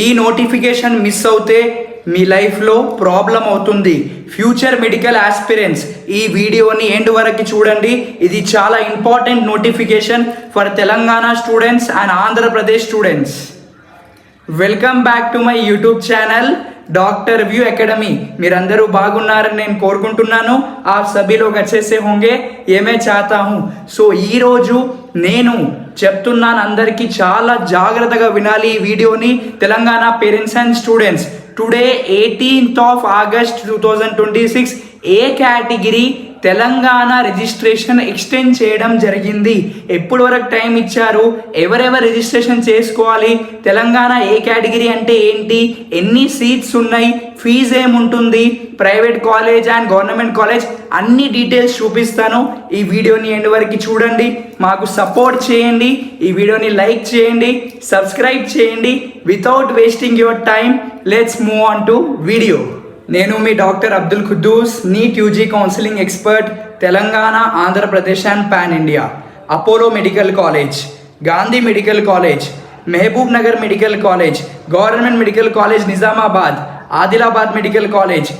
ఈ notification miss అవుతే మీ లైఫ్లో ప్రాబ్లం అవుతుంది. ఫ్యూచర్ మెడికల్ ఆస్పిరెంట్స్ ఈ వీడియోని ఎండ్ వరకు చూడండి. ఇది చాలా important notification for Telangana students and Andhra Pradesh students. Welcome back to my YouTube channel doctor view academy. మీరందరూ బాగున్నారని నేను కోరుకుంటున్నాను. आप सभी लोग अच्छे से होंगे ये मैं चाहता हूँ. సో ఈరోజు నేను చెప్తున్నాను, అందరికీ చాలా జాగ్రత్తగా వినాలి ఈ వీడియోని. Telangana parents and students, today 18th of August 2026 A category Telangana registration extend చేయడం జరిగింది. ఎప్పటి వరకు టైం ఇచ్చారు, ఎవరెవరు రిజిస్ట్రేషన్ చేసుకోవాలి, తెలంగాణ ఏ కేటగిరీ అంటే ఏంటి, ఎన్ని సీట్స్ ఉన్నాయి, ఫీజు ఏముంటుంది, private college and government college అన్ని డీటెయిల్స్ చూపిస్తాను. ఈ వీడియోని ఎండ్ వరకు చూడండి, మాకు సపోర్ట్ చేయండి, ఈ వీడియోని లైక్ చేయండి, సబ్స్క్రైబ్ చేయండి. Without wasting your time let's move on to video. నేను మీ doctor Abdul Quddus, NEET UG counselling expert, Telangana, Andhra Pradesh and pan India. Apollo medical college, Gandhi medical college, Mahabubnagar medical college, government medical college Nizamabad, Adilabad medical college,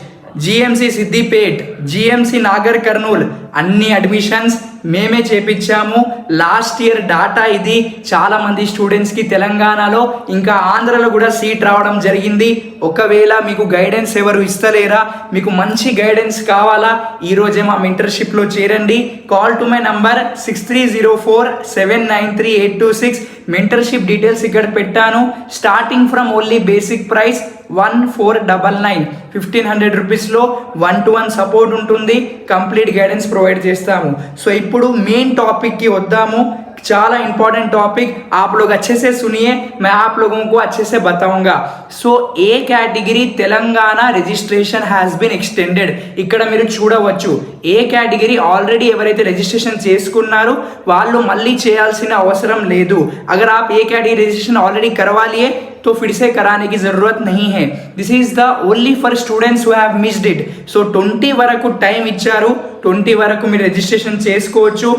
GMC Siddipet, GMC Nagar Kurnool అన్ని admissions మేమే చేపించాము. Last year data ఇది. చాలామంది స్టూడెంట్స్కి తెలంగాణలో ఇంకా ఆంధ్రలో కూడా సీట్ రావడం జరిగింది. ఒకవేళ మీకు గైడెన్స్ ఎవరు ఇస్తలేరా, మీకు మంచి గైడెన్స్ కావాలా, ఈరోజే మా మెంటర్షిప్లో చేరండి. Call to my number 6304793826. Mentorship details ఇక్కడ పెట్టాను. Starting from only basic price 1499, 1500 రూపీస్లో 1-to-1 సపోర్ట్ ఉంటుంది. కంప్లీట్ గైడెన్స్ ప్రొవైడ్ చేస్తాము. సో ఇప్పుడు మెయిన్ టాపిక్కి వద్దాము. చాలా इंपॉर्टेंट टॉपिक, आप लोग अच्छे से सुनिए, मैं आप लोगों को अच्छे से बताऊंगा. So A category Telangana registration has been extended. ఇక్కడ మీరు చూడవచ్చు, ఏ కేటగిరీ ఆల్రెడీ ఎవరైతే రిజిస్ట్రేషన్ చేసుకున్నారో వాళ్ళు మళ్ళీ చేయాల్సిన అవసరం లేదు. అగర్ आप ఏ కేటగిరీ రిజిస్ట్రేషన్ ఆల్రెడీ करवाली है तो फिर से कराने की ज़रूरत नहीं है. This is the only for students who have missed it. So 20 వరకు టైం ఇచ్చారు, 20 వరకు మీరు రిజిస్ట్రేషన్ చేసుకోవచ్చు.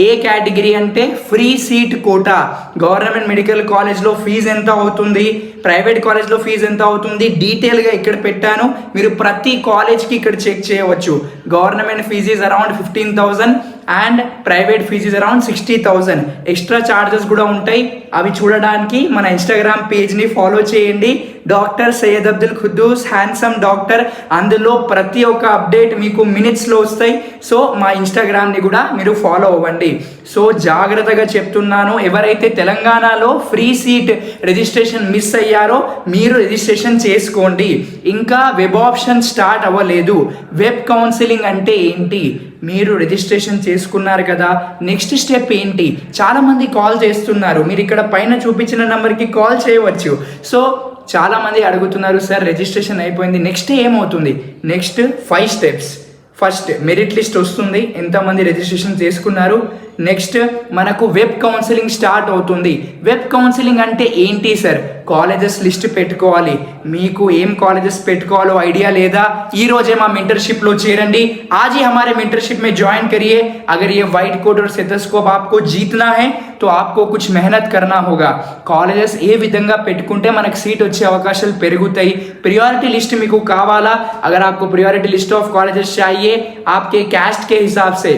ఏ కేటగిరీ అంటే free seat quota. Government medical కాలేజ్లో ఫీజు ఎంత అవుతుంది, ప్రైవేట్ కాలేజ్లో ఫీజు ఎంత అవుతుంది డీటెయిల్గా ఇక్కడ పెట్టాను. మీరు ప్రతి కాలేజ్కి ఇక్కడ చెక్ చేయవచ్చు. Government fees is around 15,000 and private fees is around 60,000. Extra charges కూడా ఉంటాయి. అవి చూడడానికి మన ఇన్స్టాగ్రామ్ పేజ్ని ఫాలో చేయండి, doctor Syed Abdul Quddus handsome doctor. అందులో ప్రతి ఒక్క అప్డేట్ మీకు మినిట్స్లో వస్తాయి. సో మా ఇన్స్టాగ్రామ్ని కూడా మీరు ఫాలో అవ్వండి. సో జాగ్రత్తగా చెప్తున్నాను, ఎవరైతే తెలంగాణలో ఫ్రీ సీట్ రిజిస్ట్రేషన్ మిస్ అయ్యారో మీరు రిజిస్ట్రేషన్ చేసుకోండి. ఇంకా వెబ్ ఆప్షన్ స్టార్ట్ అవ్వలేదు. వెబ్ కౌన్సిలింగ్ అంటే ఏంటి, మీరు రిజిస్ట్రేషన్ చేసుకున్నారు కదా, నెక్స్ట్ స్టెప్ ఏంటి, చాలామంది కాల్ చేస్తున్నారు. మీరు ఇక్కడ పైన చూపించిన నెంబర్కి కాల్ చేయవచ్చు. సో చాలామంది అడుగుతున్నారు, సార్ రిజిస్ట్రేషన్ అయిపోయింది, నెక్స్ట్ ఏమవుతుంది. Next 5 steps. First merit list వస్తుంది, ఎంతమంది రిజిస్ట్రేషన్ చేసుకున్నారు. నెక్స్ట్ మనకు వెబ్ కౌన్సిలింగ్ స్టార్ట్ అవుతుంది. వెబ్ కౌన్సిలింగ్ అంటే ఏంటి సార్, కాలేజెస్ లిస్ట్ పెట్టుకోవాలి. మీకు ఏం కాలేజెస్ పెట్టుకోవాలో ఐడియా లేదా, ఈ రోజే మా మెంటरशिप చేరండి. आज ही हमारे मेंटरशिप में ज्वाइन करिए. अगर ये व्हाइट कोट और स्टेथोस्कोप आपको जीतना है तो आपको कुछ मेहनत करना होगा. కాలేజెస్ ఏ విధంగా పెట్టుకుంటే మనకు సీట్ వచ్చే అవకాశాలు పెరుగుతాయి. ప్రియారిటీ లిస్ట్ మీకు కావాలా, अगर आपको प्रियोरिटी लिस्ट ऑफ कॉलेजेस चाहिए आपके कैस्ट के हिसाब से,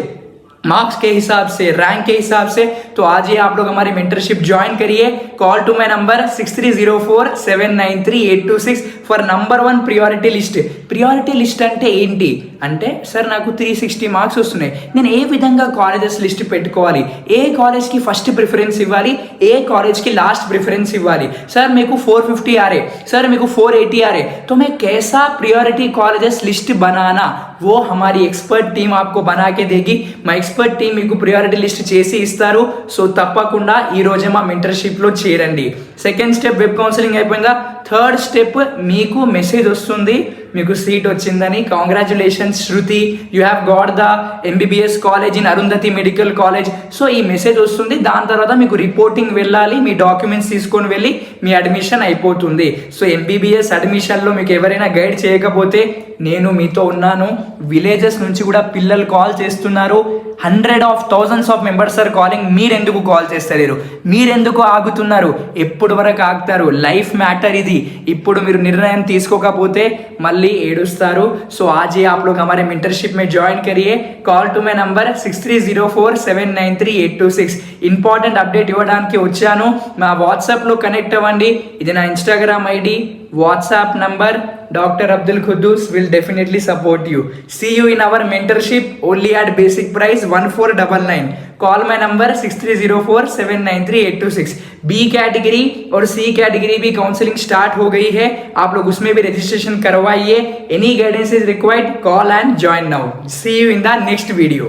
मार्क्स के हिसाब से, रैंक के हिसाब से, तो आज ही आप लोग हमारी मेंटरशिप ज्वाइन करिए. Call to my number 6304793826 for number 1 priority list. Priority list అంటే ఏంటి అంటే, సార్ నాకు 360 మార్క్స్ వస్తున్నాయి, నేను ఏ విధంగా కాలేజెస్ లిస్ట్ పెట్టుకోవాలి, ఏ కాలేజ్కి ఫస్ట్ ప్రిఫరెన్స్ ఇవ్వాలి, ఏ కాలేజ్కి లాస్ట్ ప్రిఫరెన్స్ ఇవ్వాలి. సార్ మీకు 450 आ रहे, सर मेरे को 480 आ रहे, तो मैं कैसा प्रियोरिटी कॉलेजेस लिस्ट बनाना, वो हमारी एक्सपर्ट टीम आपको बना के देगी. మా ఎక్స్పర్ట్ టీం మీకు ప్రియారిటీ లిస్ట్ చేసి ఇస్తారు. సో తప్పకుండా ఈ రోజే మా మెంటర్షిప్లో చేరండి. సెకండ్ స్టెప్ వెబ్ కౌన్సిలింగ్ అయిపోయిందా. థర్డ్ స్టెప్ మీకు మెసేజ్ వస్తుంది, మీకు సీట్ వచ్చిందని. Congratulations Shruti, you have got the MBBS college in Arundhati medical college. So ఈ మెసేజ్ వస్తుంది. దాని తర్వాత మీకు రిపోర్టింగ్ వెళ్ళాలి, మీ డాక్యుమెంట్స్ తీసుకొని వెళ్ళి మీ అడ్మిషన్ అయిపోతుంది. సో ఎంబీబీఎస్ అడ్మిషన్లో మీకు ఎవరైనా గైడ్ చేయకపోతే నేను మీతో ఉన్నాను. విలేజెస్ నుంచి కూడా పిల్లలు కాల్ చేస్తున్నారు. 100 of thousands of members are calling. మీరెందుకు కాల్ చేస్తలేరు, మీరెందుకు ఆగుతున్నారు, ఎప్పుడు ఎప్పుడు వరకు ఆగుతారు? లైఫ్ మ్యాటర్ ఇది. ఇప్పుడు మీరు నిర్ణయం తీసుకోకపోతే మళ్ళీ ఏడుస్తారు. సో आज ही आप लोग हमारे मेंटरशिप में ज्वाइन करिए. Call to my number 6304793826. Important update ఇవ్వడానికి వచ్చాను. మా వాట్సాప్లో కనెక్ట్ అవ్వండి. ఇది నా Instagram ID, WhatsApp number. Dr. Abdul Quddus will definitely support you. See you in our mentorship only at basic price 1499. Call my number 6304793826. B category और C category भी counselling start हो गई है. आप लोग उसमें भी रजिस्ट्रेशन करवाइए. Any guidance is required, call and join now. See you in the next video.